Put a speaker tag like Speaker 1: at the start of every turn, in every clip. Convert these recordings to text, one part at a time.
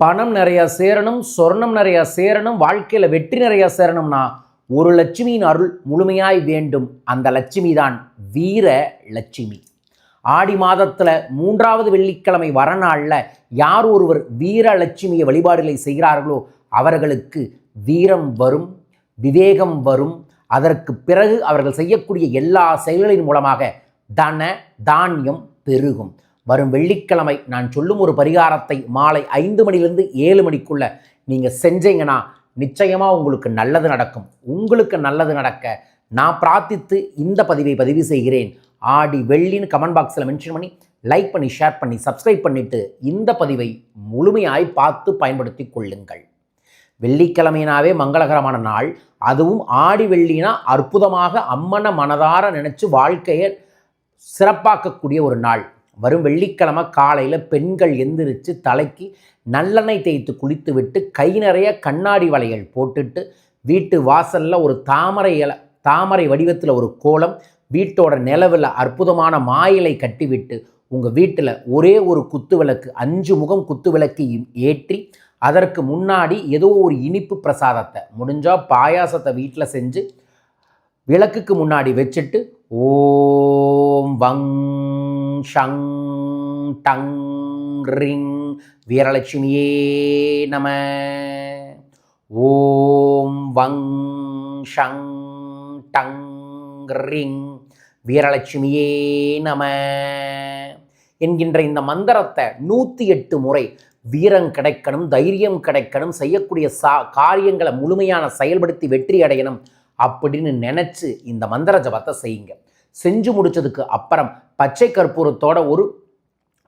Speaker 1: பணம் நிறையா சேரணும், சொர்ணம் நிறையா சேரணும், வாழ்க்கையில் வெற்றி நிறையா சேரணும்னா ஒரு லட்சுமியின் அருள் முழுமையாய் வேண்டும். அந்த லட்சுமி தான் வீர லட்சுமி. ஆடி மாதத்தில் 3வது வெள்ளிக்கிழமை வர நாளில் யார் ஒருவர் வீரலட்சுமியை வழிபாடுகளை செய்கிறார்களோ அவர்களுக்கு வீரம் வரும், விவேகம் வரும். அதற்கு பிறகு அவர்கள் செய்யக்கூடிய எல்லா செயல்களின் மூலமாக தன தானியம் பெருகும். வரும் வெள்ளிக்கிழமை நான் சொல்லும் ஒரு பரிகாரத்தை மாலை 5 மணிலிருந்து 7 மணிக்குள்ள நீங்கள் செஞ்சீங்கன்னா நிச்சயமாக உங்களுக்கு நல்லது நடக்கும். உங்களுக்கு நல்லது நடக்க நான் பிரார்த்தித்து இந்த பதிவை பதிவு செய்கிறேன். ஆடி வெள்ளின்னு கமெண்ட் பாக்ஸில் மென்ஷன் பண்ணி லைக் பண்ணி ஷேர் பண்ணி சப்ஸ்கிரைப் பண்ணிவிட்டு இந்த பதிவை முழுமையாய் பார்த்து பயன்படுத்தி கொள்ளுங்கள். வெள்ளிக்கிழமையினாவே மங்களகரமான நாள், அதுவும் ஆடி வெள்ளினா அற்புதமாக அம்மனை மனதார நினச்சி வாழ்க்கையை சிறப்பாக்கக்கூடிய ஒரு நாள். வரும் வெள்ளிக்கிழமை காலையில் பெண்கள் எந்திரிச்சு தலைக்கு நல்லெண்ணெய் தேய்த்து குளித்து விட்டு கை நிறைய கண்ணாடி வளையல் போட்டுட்டு வீட்டு வாசலில் ஒரு தாமரை வடிவத்தில் ஒரு கோலம், வீட்டோட நிலவில் அற்புதமான மாயிலை கட்டிவிட்டு உங்கள் வீட்டில் ஒரே ஒரு குத்து விளக்கு 5 முகம் குத்து விளக்கு ஏற்றி அதற்கு முன்னாடி ஏதோ ஒரு இனிப்பு பிரசாதத்தை முடிஞ்சால் பாயாசத்தை வீட்டில் செஞ்சு விளக்குக்கு முன்னாடி வச்சுட்டு ஓம் வங் ஷங் டங் ரிங் வீரலட்சுமியே நம, ஓம் வங் ஷங் டங் ரிங் வீரலட்சுமியே நம என்கின்ற இந்த மந்திரத்தை 108 முறை வீரம் கிடைக்கணும், தைரியம் கிடைக்கணும், செய்யக்கூடிய காரியங்களை முழுமையான செயல்படுத்தி வெற்றி அடையணும் அப்படின்னு நினச்சி இந்த மந்திர ஜபத்தை செய்யுங்க. செஞ்சு முடித்ததுக்கு அப்புறம் பச்சை கற்பூரத்தோட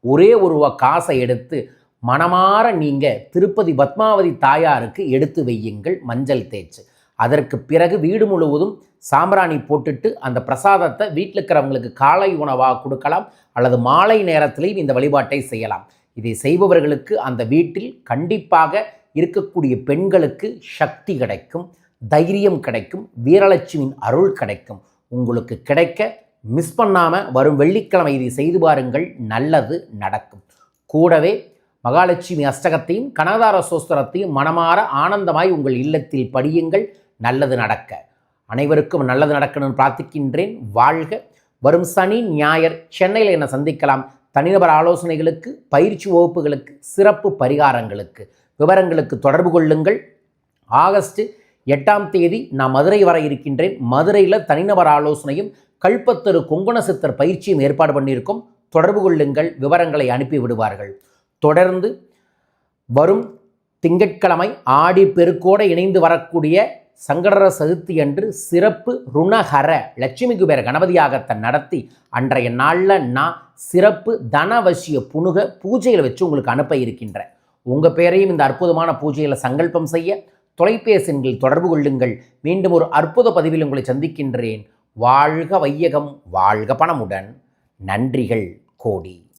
Speaker 1: ஒரே ஒரு காசை எடுத்து மனமாற நீங்கள் திருப்பதி பத்மாவதி தாயாருக்கு எடுத்து வையுங்கள் மஞ்சள் தேய்ச்சி. அதற்கு பிறகு வீடு முழுவதும் சாம்பிராணி போட்டுட்டு அந்த பிரசாதத்தை வீட்டில் இருக்கிறவங்களுக்கு காலை உணவாக கொடுக்கலாம் அல்லது மாலை நேரத்திலையும் இந்த வழிபாட்டை செய்யலாம். இதை செய்பவர்களுக்கு அந்த வீட்டில் கண்டிப்பாக இருக்கக்கூடிய பெண்களுக்கு சக்தி கிடைக்கும், தைரியம் கிடைக்கும், வீரலட்சுமியின் அருள் கிடைக்கும். உங்களுக்கு கிடைக்க மிஸ் பண்ணாமல் வரும் வெள்ளிக்கிழமை இதை செய்து பாருங்கள், நல்லது நடக்கும். கூடவே மகாலட்சுமி அஷ்டகத்தையும் கனகதார சோஸ்திரத்தையும் மனமாற ஆனந்தமாய் உங்கள் இல்லத்தில் படியுங்கள், நல்லது நடக்க. அனைவருக்கும் நல்லது நடக்கணும்னு பிரார்த்திக்கின்றேன். வாழ்க. வரும் சனி ஞாயிறு சென்னையில் என்னை சந்திக்கலாம். தனிநபர் ஆலோசனைகளுக்கு, பயிற்சி வகுப்புகளுக்கு, சிறப்பு பரிகாரங்களுக்கு, விவரங்களுக்கு தொடர்பு கொள்ளுங்கள். ஆகஸ்ட் 8ஆம் தேதி நான் மதுரை வர இருக்கின்றேன். மதுரையில் தனிநபர் ஆலோசனையும் கல்பத்தரு கொங்கண சித்தர் பயிற்சியும் ஏற்பாடு பண்ணியிருக்கோம். தொடர்பு கொள்ளுங்கள், விவரங்களை அனுப்பி விடுவார்கள். தொடர்ந்து வரும் திங்கட்கிழமை ஆடி பெருக்கோடு இணைந்து வரக்கூடிய சங்கடர சதுர்த்தி அன்று சிறப்பு ருணஹர லட்சுமி குபேர கணபதியாகத்தை நடத்தி அன்றைய நாளில் நான் சிறப்பு தனவசிய புனுக பூஜைகளை வச்சு உங்களுக்கு அனுப்ப இருக்கின்றேன். உங்கள் பேரையும் இந்த அற்புதமான பூஜையில் சங்கல்பம் செய்ய தொலைபேசிகளில் தொடர்பு கொள்ளுங்கள். மீண்டும் ஒரு அற்புத பதிவில் உங்களை சந்திக்கின்றேன். வாழ்க வையகம், வாழ்க பணமுடன். நன்றிகள் கோடி.